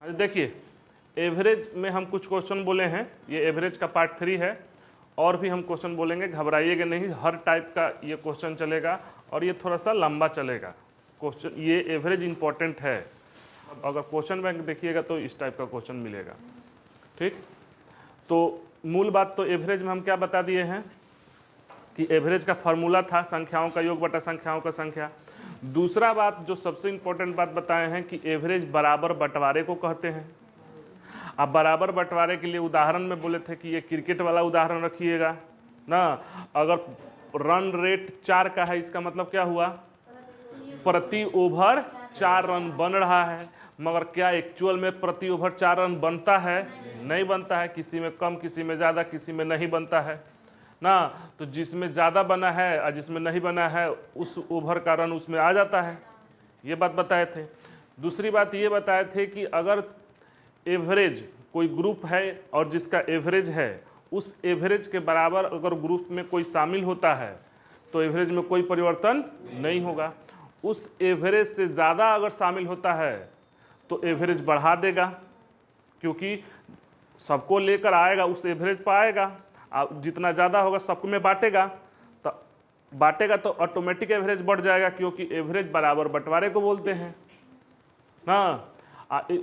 देखिए एवरेज में हम कुछ क्वेश्चन बोले हैं, ये एवरेज का पार्ट 3 है, और भी हम क्वेश्चन बोलेंगे, घबराइएगा नहीं, हर टाइप का ये क्वेश्चन चलेगा और ये थोड़ा सा लंबा चलेगा क्वेश्चन। ये एवरेज इंपॉर्टेंट है, अगर क्वेश्चन बैंक देखिएगा तो इस टाइप का क्वेश्चन मिलेगा। ठीक, तो मूल बात तो एवरेज में हम क्या बता दिए हैं कि एवरेज का फॉर्मूला था संख्याओं का योग बटा संख्याओं का संख्या। दूसरा बात जो सबसे इंपॉर्टेंट बात बताए हैं कि एवरेज बराबर बंटवारे को कहते हैं। अब बराबर बंटवारे के लिए उदाहरण में बोले थे कि ये क्रिकेट वाला उदाहरण रखिएगा ना। अगर रन रेट 4 का है, इसका मतलब क्या हुआ, प्रति ओवर 4 रन बन रहा है। मगर क्या एक्चुअल में प्रति ओवर 4 रन बनता है? नहीं बनता है, किसी में कम, किसी में ज़्यादा, किसी में नहीं बनता है ना। तो जिसमें ज़्यादा बना है और जिसमें नहीं बना है उस ओवर का रन उसमें आ जाता है, ये बात बताए थे। दूसरी बात ये बताए थे कि अगर एवरेज कोई ग्रुप है और जिसका एवरेज है, उस एवरेज के बराबर अगर ग्रुप में कोई शामिल होता है तो एवरेज में कोई परिवर्तन नहीं होगा। उस एवरेज से ज़्यादा अगर शामिल होता है तो एवरेज बढ़ा देगा, क्योंकि सबको लेकर आएगा, उस एवरेज पर आएगा। अब जितना ज़्यादा होगा सबको में बांटेगा तो ऑटोमेटिक एवरेज बढ़ जाएगा, क्योंकि एवरेज बराबर बंटवारे को बोलते हैं ना।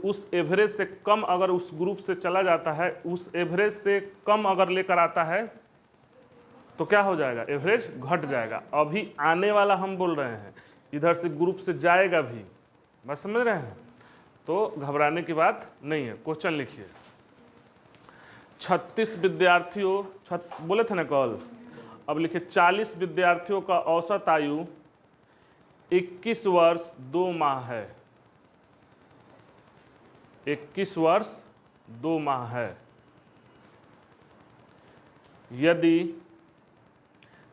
उस एवरेज से कम अगर उस ग्रुप से चला जाता है, उस एवरेज से कम अगर लेकर आता है तो क्या हो जाएगा, एवरेज घट जाएगा। अभी आने वाला हम बोल रहे हैं, इधर से ग्रुप से जाएगा भी, बस समझ रहे हैं, तो घबराने की बात नहीं है। क्वेश्चन लिखिए, 36 विद्यार्थियों बोले थे ना कल, अब लिखिए 40 विद्यार्थियों का औसत आयु 21 वर्ष 2 माह है। 21 वर्ष 2 माह है। यदि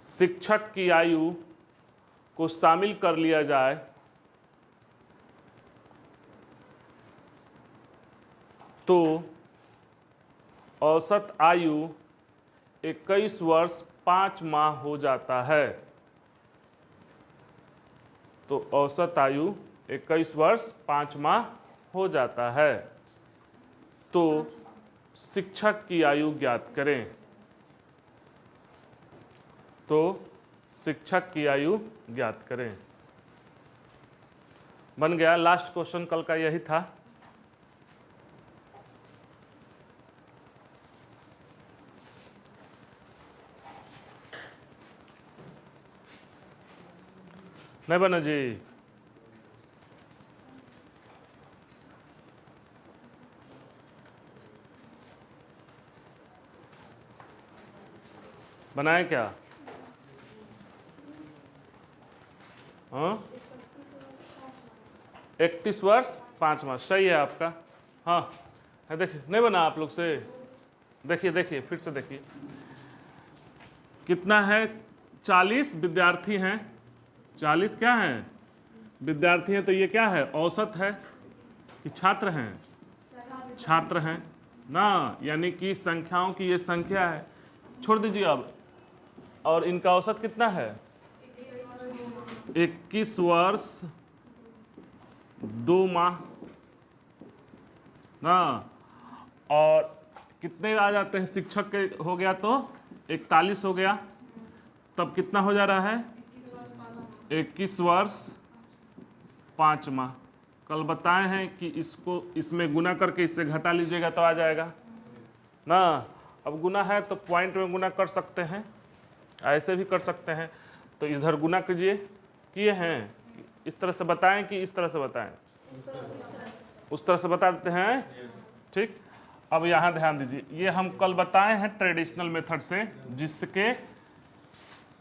शिक्षक की आयु को शामिल कर लिया जाए तो औसत आयु 21 वर्ष 5 माह हो जाता है। तो औसत आयु 21 वर्ष 5 माह हो जाता है। तो शिक्षक की आयु ज्ञात करें। तो शिक्षक की आयु ज्ञात करें। बन गया। लास्ट क्वेश्चन कल का यही था। नहीं बना जी? बनाए क्या? हाँ, 31 वर्ष 5 माह सही है आपका। हाँ है, देखिए नहीं बना आप लोग से? देखिए देखिए फिर से देखिए कितना है। 40 विद्यार्थी हैं। 40 क्या हैं? विद्यार्थी हैं। तो ये क्या है, औसत है कि छात्र हैं? छात्र हैं ना, यानी कि संख्याओं की ये संख्या है। छोड़ दीजिए अब। और इनका औसत कितना है? 21 वर्ष 2 माह ना। और कितने आ जाते हैं शिक्षक के? हो गया तो 41 हो गया। तब कितना हो जा रहा है? 21 वर्ष 5 माह। कल बताए हैं कि इसको इसमें गुना करके इससे घटा लीजिएगा तो आ जाएगा ना। अब गुना है तो पॉइंट में गुना कर सकते हैं, ऐसे भी कर सकते हैं। तो इधर गुना कीजिए, किए हैं। इस तरह से बताएं कि इस तरह से बताएं? उस तरह से बता देते हैं। ठीक, अब यहाँ ध्यान दीजिए, ये हम कल बताए हैं ट्रेडिशनल मेथड से,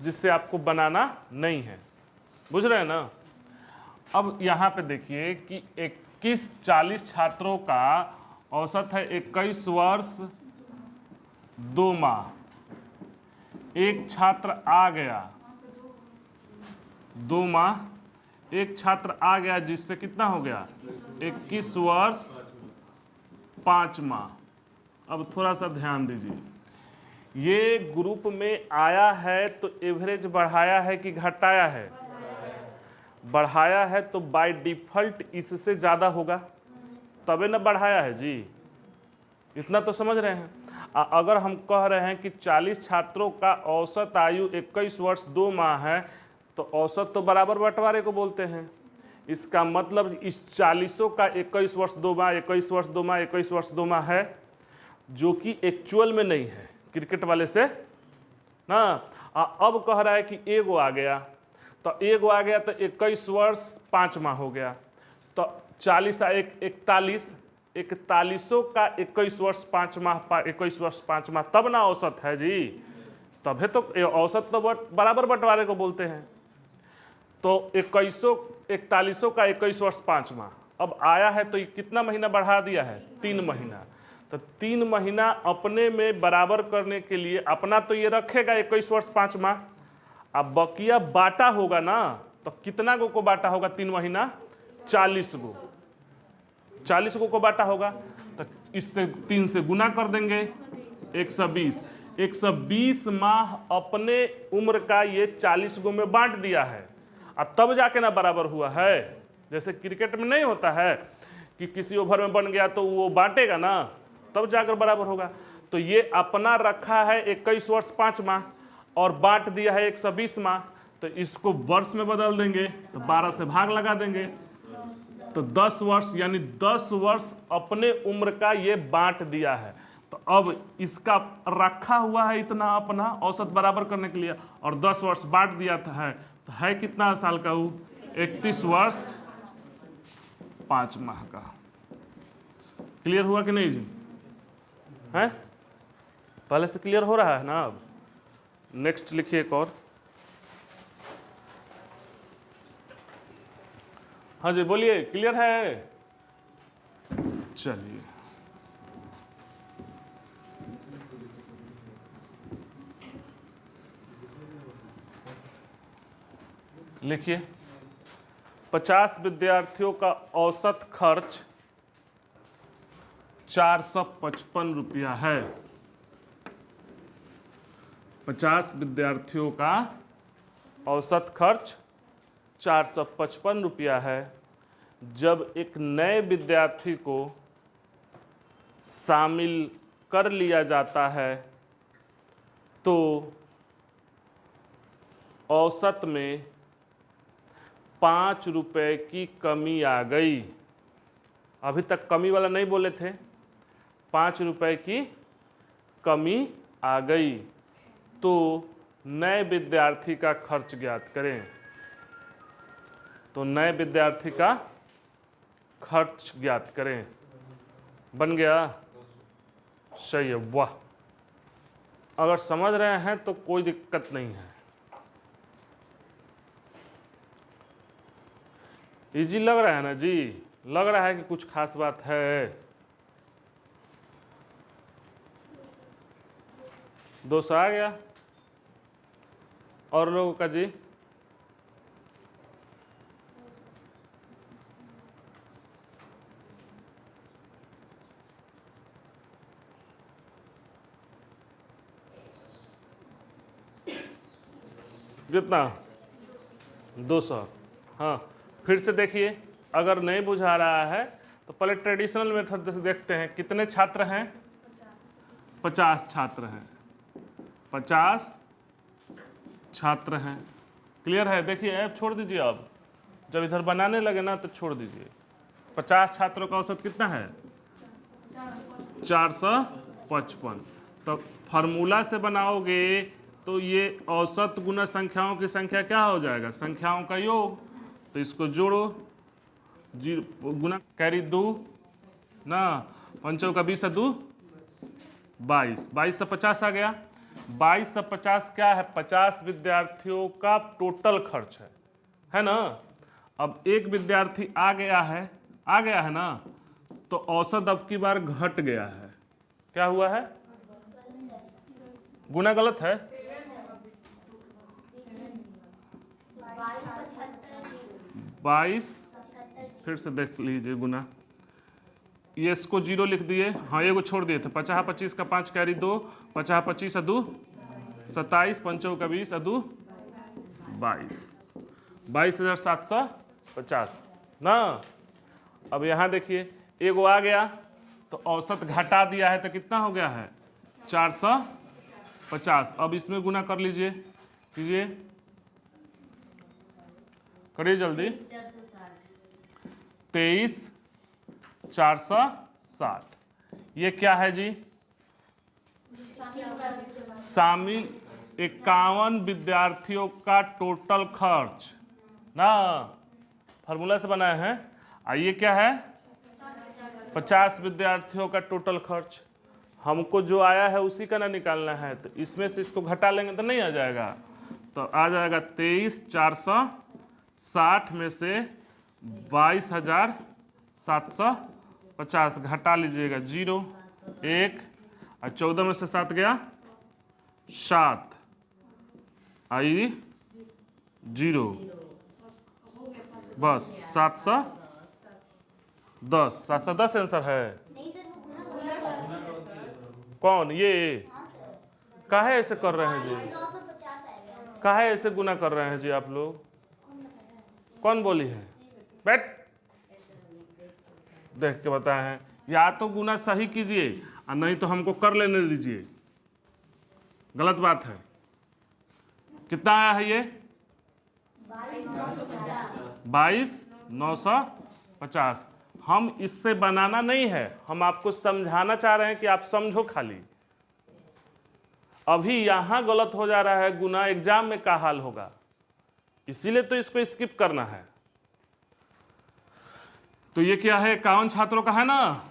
जिससे आपको बनाना नहीं है। बुझ रहे हैं ना? अब यहाँ पे देखिए कि 40 छात्रों का औसत है 21 वर्ष 2 माह। एक छात्र आ गया 2 माह, एक छात्र आ गया जिससे कितना हो गया 21 वर्ष 5 माह। अब थोड़ा सा ध्यान दीजिए, ये ग्रुप में आया है तो एवरेज बढ़ाया है कि घटाया है? बढ़ाया है तो बाय डिफॉल्ट इससे ज़्यादा होगा, तबे न बढ़ाया है जी, इतना तो समझ रहे हैं। अगर हम कह रहे हैं कि 40 छात्रों का औसत आयु 21 वर्ष 2 माह है, तो औसत तो बराबर बंटवारे को बोलते हैं। इसका मतलब इस 40 का 21 वर्ष 2 माह, 21 वर्ष 2 माह, 21 वर्ष 2 माह है, जो कि एक्चुअल में नहीं है क्रिकेट वाले से ना। अब कह रहा है कि एगो आ गया, तो एगो आ गया तो 21 वर्ष 5 माह हो गया, तो 40 41, 41 का 21 वर्ष 5 माह, 21 वर्ष 5 माह, तब ना औसत है जी, तब है तो औसत तो बराबर बंटवारे को बोलते हैं। तो 41 का 21 वर्ष 5 माह अब आया है, तो ये कितना महीना बढ़ा दिया है? 3 महीना। तो 3 महीना अपने में बराबर करने के लिए अपना तो ये रखेगा 21 वर्ष 5 माह, अब बकिया बाटा होगा ना, तो कितना को बाटा होगा? 3 महीना 40 गो, 40 को बाटा होगा, तो इससे 3 से गुना कर देंगे, 120। 120 माह अपने उम्र का ये 40 गो में बांट दिया है, और तब जाके ना बराबर हुआ है। जैसे क्रिकेट में नहीं होता है कि किसी ओवर में बन गया तो वो बांटेगा ना, तब जाकर बराबर होगा। तो ये अपना रखा है 21 वर्ष 5 माह और बांट दिया है 120 माह, तो इसको वर्ष में बदल देंगे, तो 12 से भाग लगा देंगे, तो 10 वर्ष, यानी 10 वर्ष अपने उम्र का ये बांट दिया है। तो अब इसका रखा हुआ है इतना अपना औसत बराबर करने के लिए, और 10 वर्ष बांट दिया है, तो है कितना साल का वो? 31 वर्ष 5 माह का। क्लियर हुआ कि नहीं जी? है? पहले से क्लियर हो रहा है ना? अब नेक्स्ट लिखिए एक और। हाँ जी बोलिए, क्लियर है? चलिए लिखिए, 50 विद्यार्थियों का औसत खर्च 455 रुपया है। 50 विद्यार्थियों का औसत खर्च 455 रुपया है। जब एक नए विद्यार्थी को शामिल कर लिया जाता है तो औसत में 5 रुपये की कमी आ गई। अभी तक कमी वाला नहीं बोले थे, 5 रुपये की कमी आ गई, तो नए विद्यार्थी का खर्च ज्ञात करें। तो नए विद्यार्थी का खर्च ज्ञात करें। बन गया? सही है, वाह। अगर समझ रहे हैं तो कोई दिक्कत नहीं है। इजी लग रहा है ना जी? लग रहा है कि कुछ खास बात है? दोस्त आ गया? और लोगों का जी? कितना? 200। हाँ, फिर से देखिए, अगर नहीं बुझा रहा है तो पहले ट्रेडिशनल मेथड से देखते हैं। कितने छात्र हैं? 50 छात्र हैं। 50 छात्र हैं। क्लियर है? देखिए ऐप छोड़ दीजिए, अब जब इधर बनाने लगे ना तो छोड़ दीजिए। 50 छात्रों का औसत कितना है? 455। तो फार्मूला से बनाओगे तो ये औसत गुना संख्याओं की संख्या क्या हो जाएगा? संख्याओं का योग। तो इसको जोड़ो, 0 गुना कैरी 2 ना, 5 का 20 2 22, 22 से 50 आ गया। 22 से 50 क्या है? 50 विद्यार्थियों का टोटल खर्च है ना। अब एक विद्यार्थी आ गया है ना, तो औसत अब की बार घट गया है। क्या हुआ है? गुना गलत है? 22, फिर से देख लीजिए गुना। ये इसको 0 लिख दिए, हाँ एगो छोड़ दिए थे। 50 25 का 5 कैरी 2, 50 25 2 27, 5 का 20 2 22, 22,750 ना। अब यहाँ देखिए, एगो आ गया तो औसत घटा दिया है तो कितना हो गया है 450। अब इसमें गुना कर लीजिए, कीजिए, करिए जल्दी। 23,460 ये क्या है जी? शामिल 51 विद्यार्थियों का टोटल खर्च ना, फार्मूला से बनाए हैं। ये क्या है? 50 विद्यार्थियों का टोटल खर्च। हमको जो आया है उसी का ना निकालना है, तो इसमें से इसको घटा लेंगे तो नहीं आ जाएगा, तो आ जाएगा 23,460 में से 22,750 घटा लीजिएगा, 0 1 और 14 में से 7 गया 7 आई 0, बस 710। 710 आंसर है। कौन ये? काहे ऐसे कर रहे हैं जी? काहे ऐसे गुना कर रहे हैं जी आप लोग? कौन बोली है? बैठ, देख के बताए हैं। या तो गुना सही कीजिए और नहीं तो हमको कर लेने दीजिए, गलत बात है। कितना आया है ये? 22,950। हम इससे बनाना नहीं है, हम आपको समझाना चाह रहे हैं कि आप समझो खाली। अभी यहां गलत हो जा रहा है गुना, एग्जाम में क्या हाल होगा, इसीलिए तो इसको स्किप करना है। तो ये क्या है? 51 छात्रों का है ना,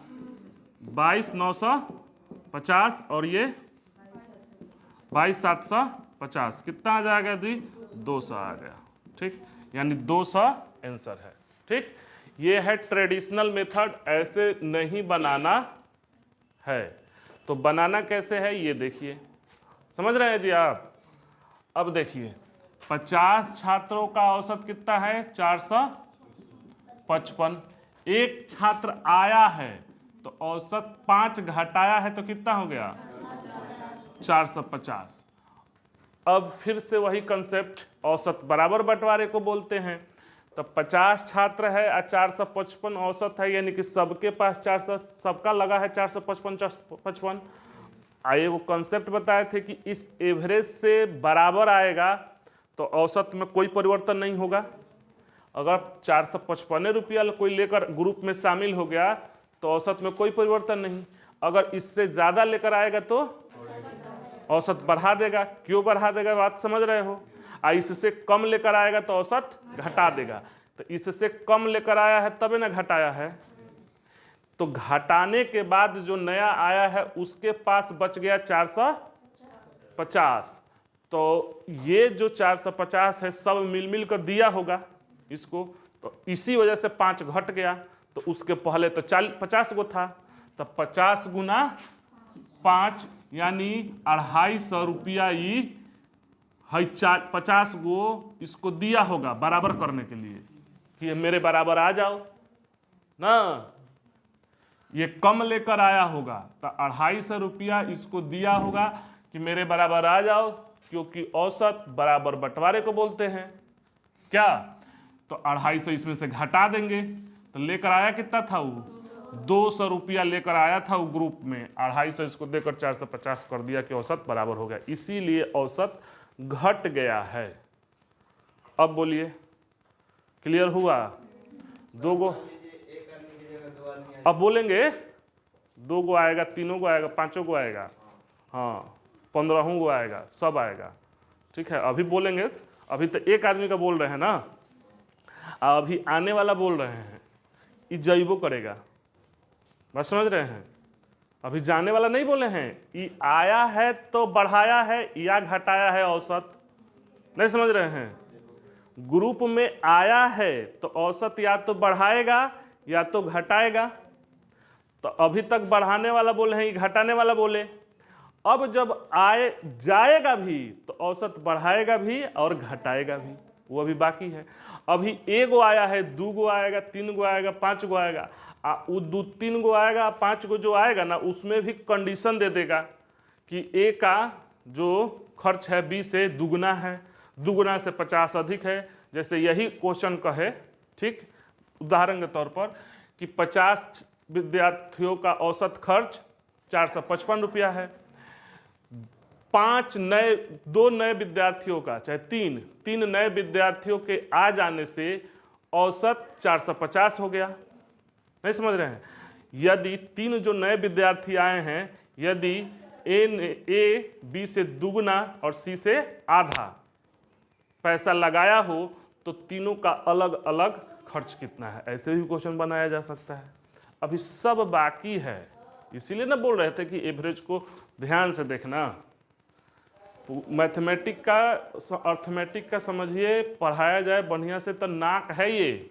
22,950 और ये 22,750। कितना आ जाएगा दी? 200 आ गया। ठीक, यानी 200 आंसर है। ठीक, ये है ट्रेडिशनल मेथड, ऐसे नहीं बनाना है। तो बनाना कैसे है ये देखिए, समझ रहे हैं जी आप? अब देखिए 50 छात्रों का औसत कितना है? 455। एक छात्र आया है तो औसत 5 घटाया है तो कितना हो गया? 450। अब फिर से वही कंसेप्ट, औसत बराबर बंटवारे को बोलते हैं। तो 50 छात्र है और 455 औसत है, यानी कि सबके पास 400, सबका लगा है 455। आइए वो कंसेप्ट बताए थे कि इस एवरेज से बराबर आएगा तो औसत में कोई परिवर्तन नहीं होगा। अगर 455 रुपया कोई लेकर ग्रुप में शामिल हो गया तो औसत में कोई परिवर्तन नहीं। अगर इससे ज़्यादा लेकर आएगा तो औसत बढ़ा देगा। क्यों बढ़ा देगा, बात समझ रहे हो? इससे कम लेकर आएगा तो औसत घटा देगा। तो इससे कम लेकर आया है तभी ना घटाया है, तो घटाने के बाद जो नया आया है उसके पास बच गया 450। तो ये जो 450 है सब मिल कर दिया होगा इसको, तो इसी वजह से 5 घट गया। तो उसके पहले तो 50 गो था, तो 50 गुना 5 यानी 250 रुपया ही है। 50 गो इसको दिया होगा बराबर करने के लिए कि मेरे बराबर आ जाओ ना। ये कम लेकर आया होगा तो 250 रुपया इसको दिया होगा कि मेरे बराबर आ जाओ, क्योंकि औसत बराबर बंटवारे को बोलते हैं। क्या? तो 250 इसमें से घटा देंगे तो लेकर आया कितना था वो? 200 रुपया लेकर आया था वो ग्रुप में, 250 इसको देकर 450 कर दिया कि औसत बराबर हो गया, इसीलिए औसत घट गया है। अब बोलिए, क्लियर हुआ? 2 गो अब बोलेंगे, 2 गो आएगा, 3 गो आएगा, 5 गो आएगा, हाँ 15 गो आएगा, सब आएगा। ठीक है, अभी बोलेंगे। अभी तो एक आदमी का बोल रहे हैं ना, अभी आने वाला बोल रहे हैं, ये जइबो करेगा। बस समझ रहे हैं? अभी जाने वाला नहीं बोले हैं, ये आया है तो बढ़ाया है या घटाया है औसत, नहीं समझ रहे हैं? ग्रुप में आया है तो औसत या तो बढ़ाएगा या तो घटाएगा। तो अभी तक बढ़ाने वाला बोले हैं, ये घटाने वाला बोले। अब जब आए जाएगा भी तो औसत बढ़ाएगा भी और घटाएगा भी, वो अभी बाकी है। अभी 1 गो आया है, 2 गो आएगा, 3 गो आएगा, 5 गो आएगा। वो 2-3 गो आएगा, 5 गो जो आएगा ना, उसमें भी कंडीशन दे देगा कि ए का जो खर्च है बी से दुगना है, दुगना से 50 अधिक है। जैसे यही क्वेश्चन कहे, ठीक, उदाहरण के तौर पर कि 50 विद्यार्थियों का औसत खर्च 455 रुपया है। 2 नए विद्यार्थियों का, चाहे 3 नए विद्यार्थियों के आ जाने से औसत 450 हो गया। नहीं समझ रहे हैं? यदि 3 जो नए विद्यार्थी आए हैं, यदि ए बी से दुगना और सी से आधा पैसा लगाया हो तो तीनों का अलग अलग खर्च कितना है, ऐसे भी क्वेश्चन बनाया जा सकता है। अभी सब बाकी है, इसीलिए ना बोल रहे थे कि एवरेज को ध्यान से देखना। मैथमेटिक का, अर्थमेटिक का समझिए, पढ़ाया जाए बढ़िया से तो नाक है ये,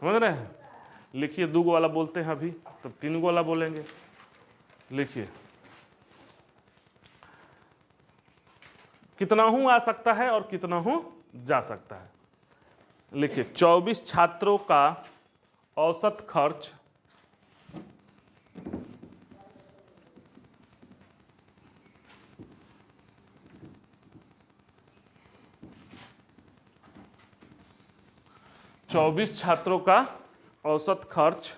समझ रहे हैं? लिखिए 2 वाला बोलते हैं अभी, तब 3 वाला बोलेंगे। लिखिए कितना हूं आ सकता है और कितना हूं जा सकता है। लिखिए 24 छात्रों का औसत खर्च 24 छात्रों का औसत खर्च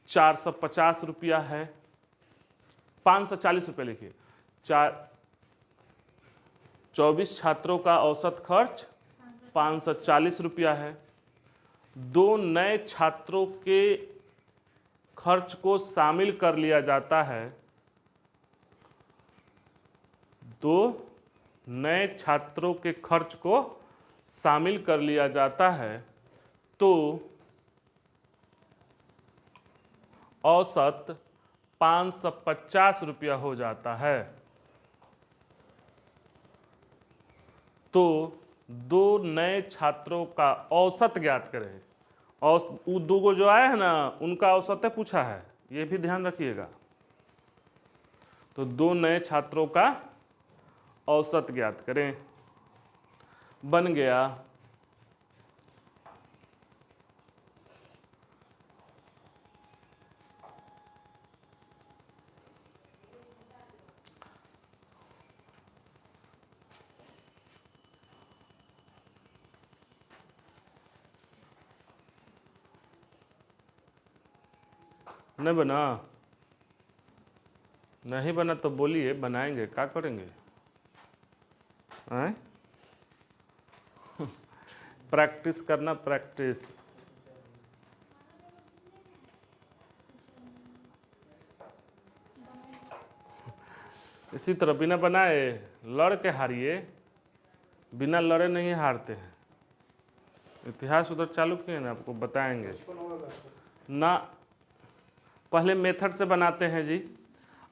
450 रुपया है। 540 रुपये लिखिए। 24 छात्रों का औसत खर्च 540 रुपया है। 2 नए छात्रों के खर्च को शामिल कर लिया जाता है। 2 नए छात्रों के खर्च को शामिल कर लिया जाता है तो औसत 550 रुपया हो जाता है। तो 2 नए छात्रों का औसत ज्ञात करें। और वो 2 को जो आए हैं ना, उनका औसत पूछा है, ये भी ध्यान रखिएगा। तो 2 नए छात्रों का औसत ज्ञात करें। बन गया नहीं बना? नहीं बना तो बोलिए, बनाएंगे, क्या करेंगे? हैं? प्रैक्टिस करना, प्रैक्टिस। इसी तरह बिना बनाए लड़ के हारिए, बिना लड़े नहीं हारते हैं। इतिहास उधर चालू किए ना, आपको बताएंगे ना। पहले मेथड से बनाते हैं जी,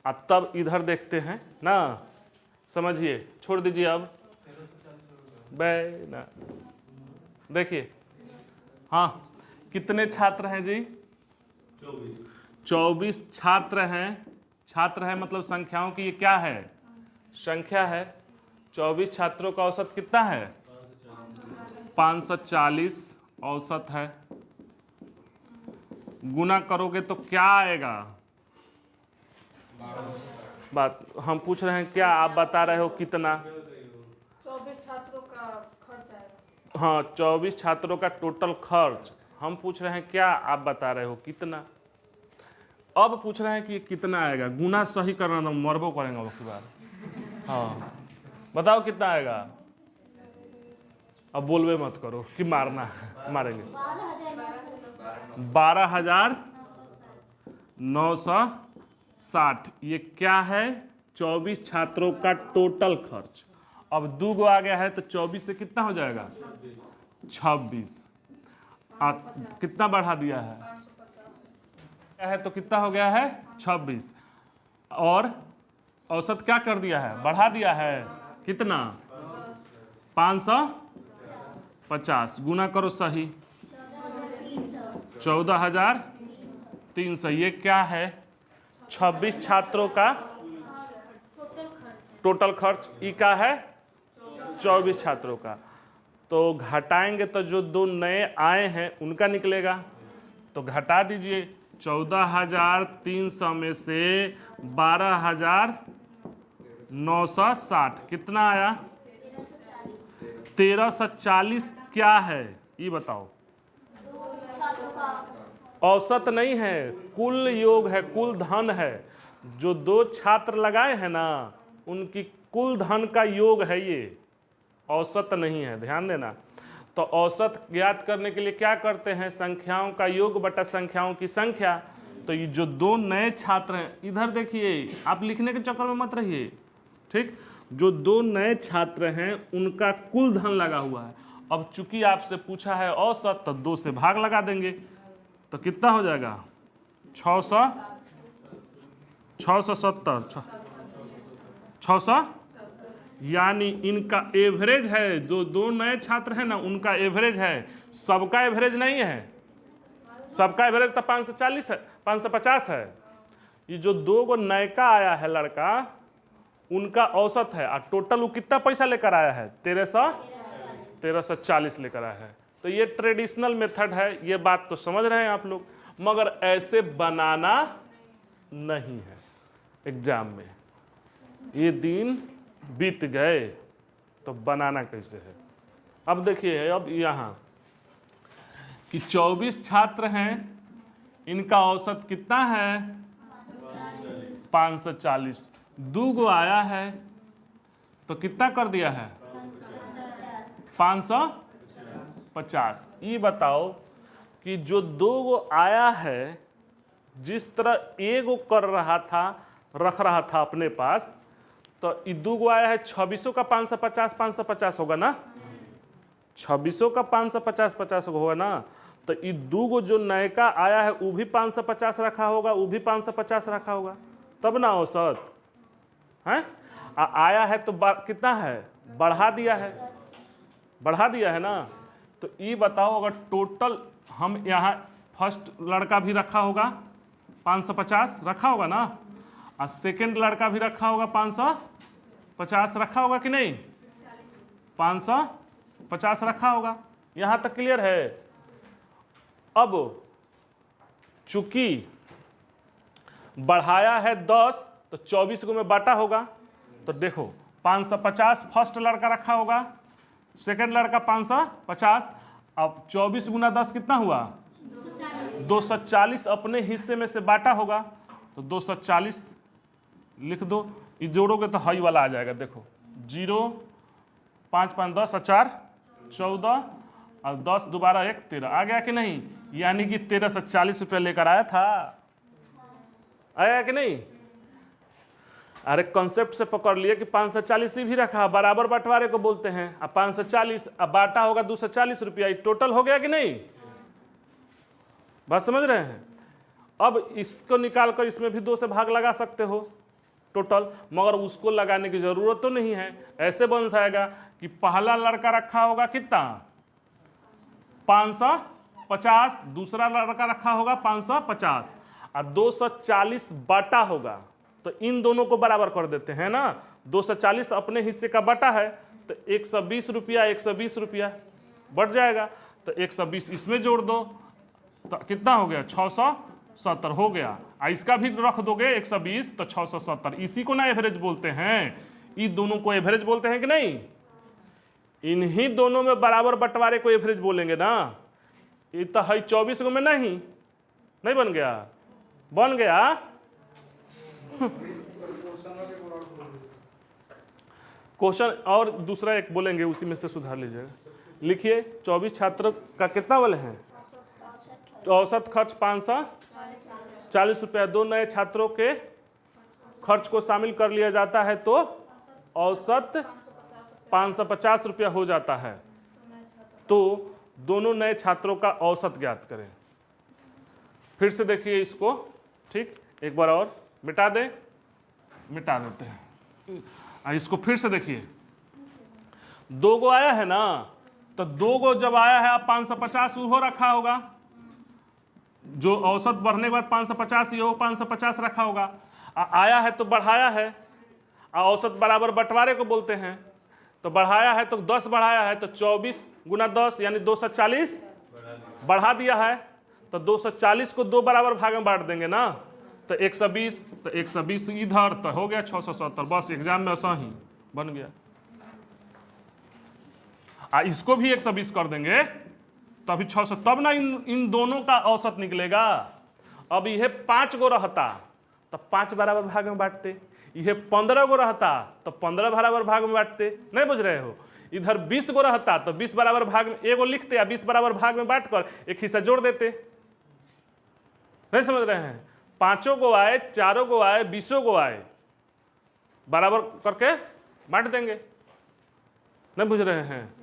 और तब इधर देखते हैं ना। समझिए, छोड़ दीजिए अब ना। देखिए, हाँ, कितने छात्र हैं जी? 24 छात्र हैं। छात्र है मतलब संख्याओं की ये क्या है? संख्या है। 24 छात्रों का औसत कितना है? 540 औसत है। गुना करोगे तो क्या आएगा? बात हम पूछ रहे हैं, क्या आप बता रहे हो कितना? 24 छात्रों का खर्च आएगा। हाँ, 24 छात्रों का टोटल खर्च। हम पूछ रहे हैं क्या, आप बता रहे हो कितना। अब पूछ रहे हैं कि ये कितना आएगा। गुना सही करना तो मरबो करेंगे उसके बाद। हाँ, बताओ कितना आएगा। अब बोलवे मत करो कि मारना है, मारेंगे। 12,960। ये क्या है? 24 छात्रों का टोटल खर्च। अब 2 गो आ गया है तो 24 से कितना हो जाएगा? 26। कितना बढ़ा दिया है तो कितना हो गया है? 26। और औसत क्या कर दिया है? बढ़ा दिया है। कितना? 550। गुना करो सही। 14,300। ये क्या है? 26 छात्रों का टोटल खर्च। ई का है 24 छात्रों का। तो घटाएंगे तो जो 2 नए आए हैं उनका निकलेगा। तो घटा दीजिए। 14,300 में से 12,960 कितना आया? 1340। क्या है ये बताओ? औसत नहीं है, कुल योग है, कुल धन है। जो 2 छात्र लगाए हैं ना, उनकी कुल धन का योग है ये, औसत नहीं है, ध्यान देना। तो औसत ज्ञात करने के लिए क्या करते हैं, संख्याओं का योग बटा संख्याओं की संख्या। तो ये जो 2 नए छात्र हैं, इधर देखिए, आप लिखने के चक्कर में मत रहिए, ठीक। जो 2 नए छात्र हैं उनका कुल धन लगा हुआ है। अब चूंकि आपसे पूछा है औसत, तो 2 से भाग लगा देंगे, तो कितना हो जाएगा 670, 600, यानी इनका एवरेज है, जो 2 नए छात्र हैं ना उनका एवरेज है, सबका एवरेज नहीं है, सबका एवरेज तो 540 है, 550 है। ये जो 2 गो नयका आया है लड़का, उनका औसत है, और टोटल वो कितना पैसा लेकर आया है, 1340 लेकर आया है। तो ये ट्रेडिशनल मेथड है, ये बात तो समझ रहे हैं आप लोग, मगर ऐसे बनाना नहीं है एग्जाम में। ये दिन बीत गए तो बनाना कैसे है। अब देखिए, अब यहाँ कि 24 छात्र हैं, इनका औसत कितना है 540, 2 गो आया है तो कितना कर दिया है 550। ये बताओ कि जो 2 गो आया है, जिस तरह एगो कर रहा था, रख रहा था अपने पास, तो ये 2 गो आया है 2600 का 550 होगा ना, 2600 का 550 होगा ना। तो ये 2 गो जो नयका आया है वो भी 550 रखा होगा, वो भी 550 रखा होगा, तब ना औसत है। आया है तो कितना है, बढ़ा दिया है ना। तो ये बताओ, अगर टोटल हम यहाँ फर्स्ट लड़का भी रखा होगा 550 रखा होगा ना, और सेकेंड लड़का भी रखा होगा 550 रखा होगा कि नहीं, 550 रखा होगा। यहाँ तक क्लियर है। अब चूंकि बढ़ाया है 10, तो 24 को में बांटा होगा, तो देखो 550 फर्स्ट लड़का रखा होगा, सेकेंड लड़का 550, अब 24 गुना 10 कितना हुआ 240 अपने हिस्से में से बांटा होगा, तो 240 लिख दो। ये जोड़ोगे तो हाई वाला आ जाएगा, देखो 0 5 5 10 4 14 और 10 दोबारा 1 13 आ गया कि नहीं। यानी कि 1340 रुपया लेकर आया था, आया कि नहीं। अरे कॉन्सेप्ट से पकड़ लिए कि 540 ही भी रखा, बराबर बंटवारे को बोलते हैं। अब 540 अब बांटा होगा 240 रुपया, टोटल हो गया कि नहीं, बात समझ रहे हैं। अब इसको निकाल कर इसमें भी 2 से भाग लगा सकते हो टोटल, मगर उसको लगाने की जरूरत तो नहीं है। ऐसे बन जाएगा कि पहला लड़का रखा होगा कितना 550, दूसरा लड़का रखा होगा 550 और 240 बांटा होगा, तो इन दोनों को बराबर कर देते हैं ना। 240 अपने हिस्से का बांटा है, तो 120 रुपया 120 रुपया बढ़ जाएगा, तो 120 इसमें जोड़ दो, तो कितना हो गया 670 हो गया। इसका भी रख दोगे 120, तो 670। इसी को ना एवरेज बोलते हैं, इन दोनों को एवरेज बोलते हैं कि नहीं। इन्हीं दोनों में बराबर बंटवारे को एवरेज बोलेंगे ना। ये तो है 24 में नहीं बन गया, बन गया। क्वेश्चन और दूसरा एक बोलेंगे, उसी में से सुधार लीजिएगा। लिखिए 24 छात्र का कितना वाले हैं, औसत खर्च 540 रुपया। 2 नए छात्रों के खर्च को शामिल कर लिया जाता है तो औसत 550 रुपया हो जाता है। तो दोनों नए छात्रों का औसत ज्ञात करें। फिर से देखिए इसको, ठीक, एक बार और मिटा दें, मिटा देते हैं। इसको फिर से देखिए, 2 गो आया है ना, तो 2 गो जब आया है, अब 550 हो रखा होगा, जो औसत बढ़ने के बाद 550 ये 550 रखा होगा। आया है तो बढ़ाया है, औसत बराबर बंटवारे को बोलते हैं, तो बढ़ाया है तो 10 बढ़ाया है, तो 24 गुना 10 यानी 240 बढ़ा दिया है, तो 240 को 2 बराबर भाग में बांट देंगे ना, तो 120, तो 120 इधर, तो हो गया 670। बस एग्जाम में ऐसा ही बन गया। इसको भी 120 कर देंगे तो अभी 600, तब ना इन दोनों का औसत निकलेगा। अब यह 5 गो रहता तो 5 बराबर भाग में बांटते, यह 15 गो रहता तो 15 बराबर भाग में बांटते, नहीं बुझ रहे हो। इधर 20 गो रहता तो 20 बराबर भाग में एगो लिखते या 20 बराबर भाग में बांटकर एक हिस्सा जोड़ देते। नहीं समझ रहे हैं? 5 गो आए, 4 गो आए, 20 गो आए, बराबर करके बांट देंगे। नहीं बुझ रहे हैं?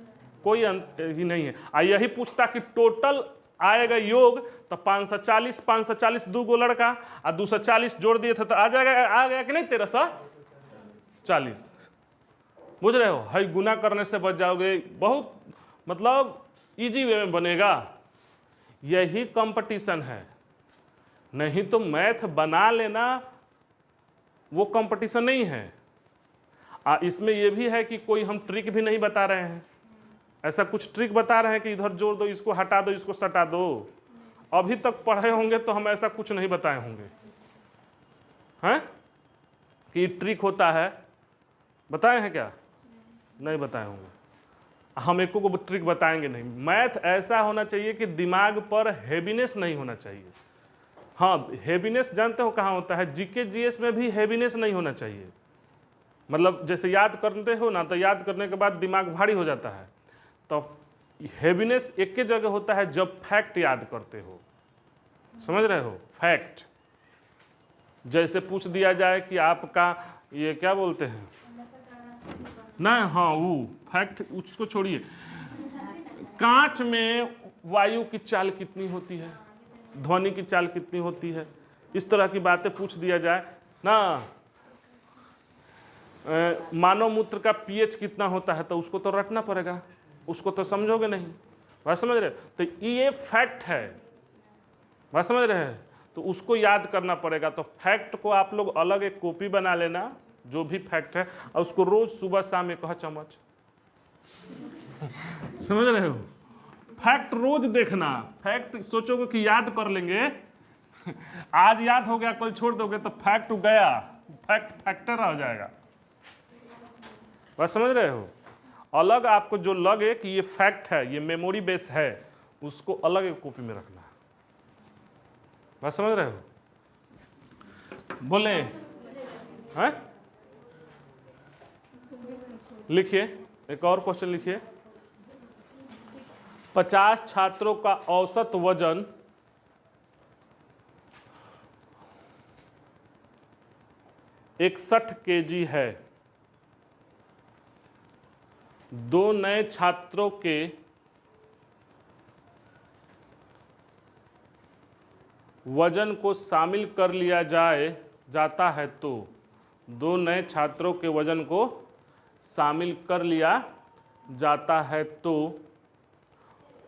कोई अंत ही नहीं है। यही पूछता कि टोटल आएगा योग तो 540, 540 दो गो लड़का और 240 जोड़ दिए थे तो आ जाएगा, आ गया कि नहीं 1340। बुझ रहे हो? है गुना करने से बच जाओगे, बहुत मतलब इजी वे में बनेगा। यही कंपटीशन है, नहीं तो मैथ बना लेना वो कंपटीशन नहीं है। इसमें यह भी है कि कोई हम ट्रिक भी नहीं बता रहे हैं, ऐसा कुछ ट्रिक बता रहे हैं कि इधर जोड़ दो, इसको हटा दो, इसको सटा दो। अभी तक पढ़े होंगे तो हम ऐसा कुछ नहीं बताए होंगे, हैं कि ट्रिक होता है। बताए हैं क्या? नहीं बताए होंगे। हम एको को ट्रिक बताएंगे नहीं। मैथ ऐसा होना चाहिए कि दिमाग पर हैवीनेस नहीं होना चाहिए। हाँ, हैवीनेस जानते हो कहाँ होता है? जीके जीएस में भी हैवीनेस नहीं होना चाहिए। मतलब जैसे याद करते हो ना, तो याद करने के बाद दिमाग भारी हो जाता है, तो हैवीनेस एक के जगह होता है जब फैक्ट याद करते हो। समझ रहे हो? फैक्ट जैसे पूछ दिया जाए कि आपका ये क्या बोलते हैं ना, हाँ वो फैक्ट, उसको छोड़िए। कांच में वायु की चाल कितनी होती है, ध्वनि की चाल कितनी होती है, इस तरह की बातें पूछ दिया जाए ना। मानव मूत्र का पीएच कितना होता है, तो उसको तो रटना पड़ेगा, उसको तो समझोगे नहीं। बात समझ रहे? तो ये फैक्ट है, बात समझ रहे हैं? तो उसको याद करना पड़ेगा। तो फैक्ट को आप लोग अलग एक कॉपी बना लेना, जो भी फैक्ट है, और उसको रोज सुबह शाम एक चम्मच समझ रहे हो? फैक्ट रोज देखना। फैक्ट सोचोगे कि याद कर लेंगे, आज याद हो गया कल छोड़ दोगे तो फैक्ट गया, फैक्ट फैक्टर हो जाएगा। बस समझ रहे हो? अलग आपको जो लगे कि ये फैक्ट है, ये मेमोरी बेस है, उसको अलग एक कॉपी में रखना। बस समझ रहे हो? बोले हैं? लिखिए, एक और क्वेश्चन लिखिए। 50 छात्रों का औसत वजन 61 केजी है। 2 नए छात्रों के वजन को शामिल कर लिया जाता है तो 2 नए छात्रों के वजन को शामिल कर लिया जाता है तो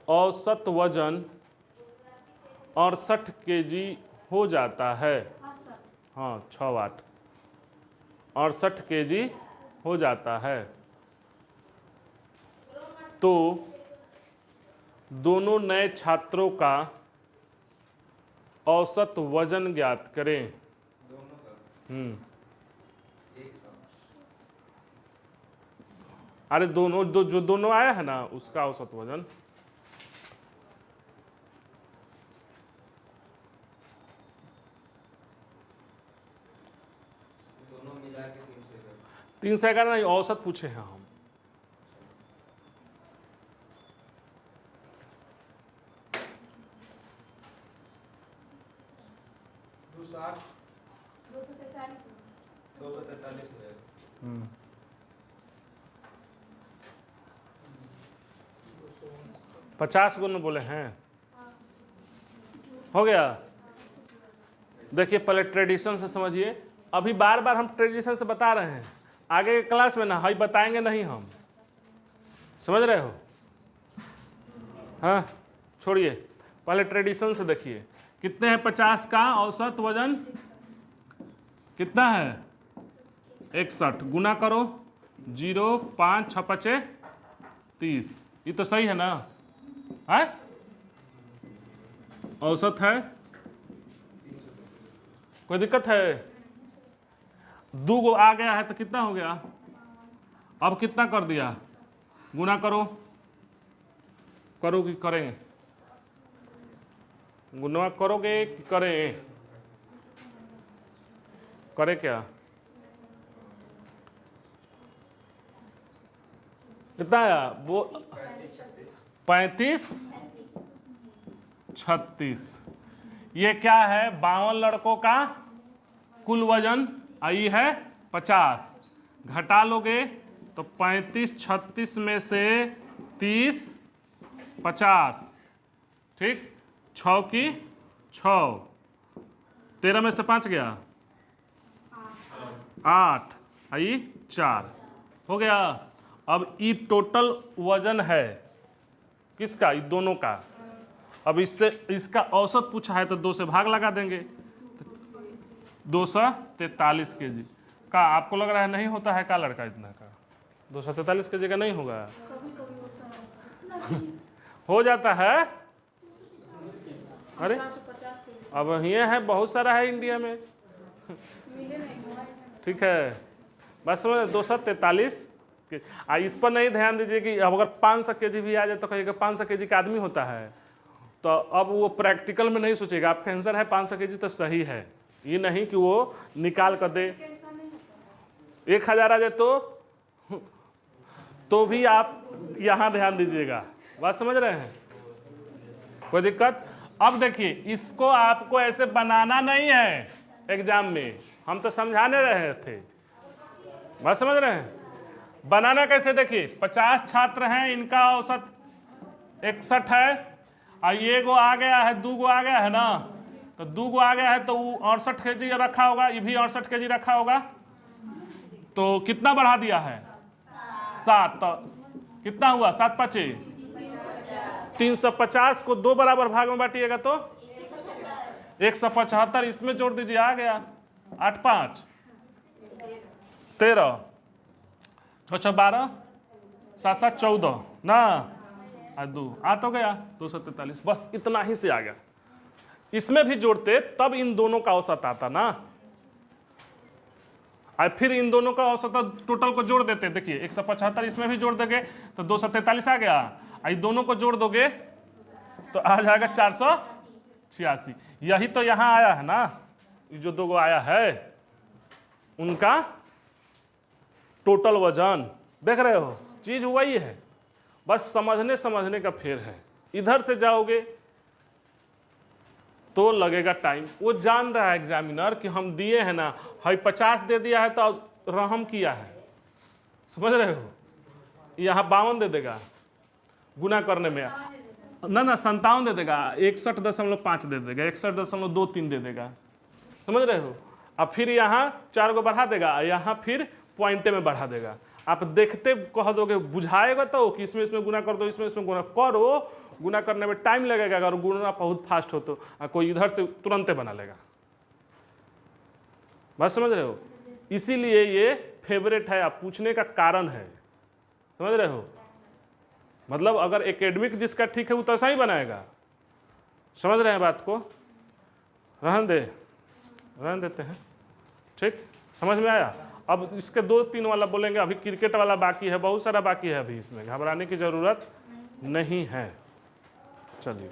औसत वजन 68 केजी हो जाता है। हाँ 6 68 केजी हो जाता है। तो दोनों नए छात्रों का औसत वजन ज्ञात करें। अरे दोनों जो दोनों आया है ना, उसका औसत वजन। दोनों मिला के 311 नहीं, औसत पूछे हैं हम। $243 हो जाएगा। 50 गो न बोले हैं, हो गया। देखिए पहले ट्रेडिशन से समझिए। अभी बार बार हम ट्रेडिशन से बता रहे हैं, आगे के क्लास में ना हाई बताएंगे नहीं हम। समझ रहे हो? हाँ छोड़िए, पहले ट्रेडिशन से देखिए। कितने हैं 50 का औसत वजन? कितना है? 61। गुना करो 0 5 6 5 30। ये तो सही है ना? है औसत है, कोई दिक्कत है? 2 गो आ गया है तो कितना हो गया? अब कितना कर दिया? गुना करो, करो कि करेंगे? गुणा करोगे कि करें? करे क्या? कितना आया वो? 35 36। ये क्या है? 52 लड़कों का कुल वजन आई है 50। घटा लोगे तो 35 36 में से 30 50, ठीक। 6 की 6, 13 में से 5 गया 8, आई 4, हो गया। अब ये टोटल वजन है किसका? ये दोनों का। अब इससे इसका औसत पूछा है तो 2 से भाग लगा देंगे, 243 kg का। आपको लग रहा है नहीं होता है का लड़का इतना का? 243 kg का नहीं होगा? कभी कभी होता है। हो जाता है। अरे 450 के अब ये है, बहुत सारा है इंडिया में, मिले नहीं हुआ है। ठीक है। बस समझ 243 इस पर नहीं ध्यान दीजिए कि अब अगर 500 kg भी आ जाए तो कहिएगा 500 kg का आदमी होता है, तो अब वो प्रैक्टिकल में नहीं सोचेगा। आपका आंसर है 500 kg तो सही है, ये नहीं कि वो निकाल कर दे। 1000 आ जाए तो भी आप यहाँ ध्यान दीजिएगा। बात समझ रहे हैं? कोई दिक्कत? अब देखिए, इसको आपको ऐसे बनाना नहीं है एग्जाम में, हम तो समझाने रहे थे। बात समझ रहे हैं? बनाना कैसे? देखिए 50 छात्र हैं, इनका औसत 61 है, और ये गो आ गया है, 2 गो आ गया है ना, तो 2 गो आ गया है तो 68 kg रखा होगा, ये भी 68 kg रखा होगा। तो कितना बढ़ा दिया है? 7। तो कितना हुआ? 7 5 350 को 2 बराबर भाग में बांटिएगा तो 175। इसमें जोड़ दीजिए, आ गया 8 5 13 6 6 12 7 7 14 ना, 2 आ तो गया 243। बस इतना ही से आ गया। इसमें भी जोड़ते तब इन दोनों का औसत आता ना, और फिर इन दोनों का औसत टोटल को जोड़ देते। देखिए 175 इसमें भी जोड़ दोगे तो 243 आ गया, और दोनों को जोड़ दोगे तो आ जाएगा 486। यही तो यहाँ आया है ना, ये जो 2 गो आया है उनका टोटल वजन। देख रहे हो, चीज वही है, बस समझने का फेर है। इधर से जाओगे तो लगेगा टाइम। वो जान रहा है एग्जामिनर कि हम दिए हैं ना, हाई 50 दे दिया है तो रहम किया है, समझ रहे हो। यहाँ 52 दे देगा गुना करने में, ना 57 दे देगा, 61.5 दे देगा, 61.23 दे देगा, समझ रहे हो। अब फिर यहाँ 4 को बढ़ा देगा, यहाँ फिर पॉइंटे में बढ़ा देगा। आप देखते कह दोगे, बुझाएगा तो कि इसमें गुना कर दो, इसमें गुना करो। गुना करने में टाइम लगेगा, अगर गुना बहुत फास्ट हो तो कोई इधर से तुरंत बना लेगा। बात समझ रहे हो? इसीलिए ये फेवरेट है, आप पूछने का कारण है, समझ रहे हो। मतलब अगर एकेडमिक जिसका ठीक है वो तो ऐसा ही बनाएगा। समझ रहे हैं बात को? रहने देते हैं, ठीक। समझ में आया? अब इसके 2-3 वाला बोलेंगे, अभी क्रिकेट वाला बाकी है, बहुत सारा बाकी है अभी, इसमें घबराने की ज़रूरत नहीं है। चलिए।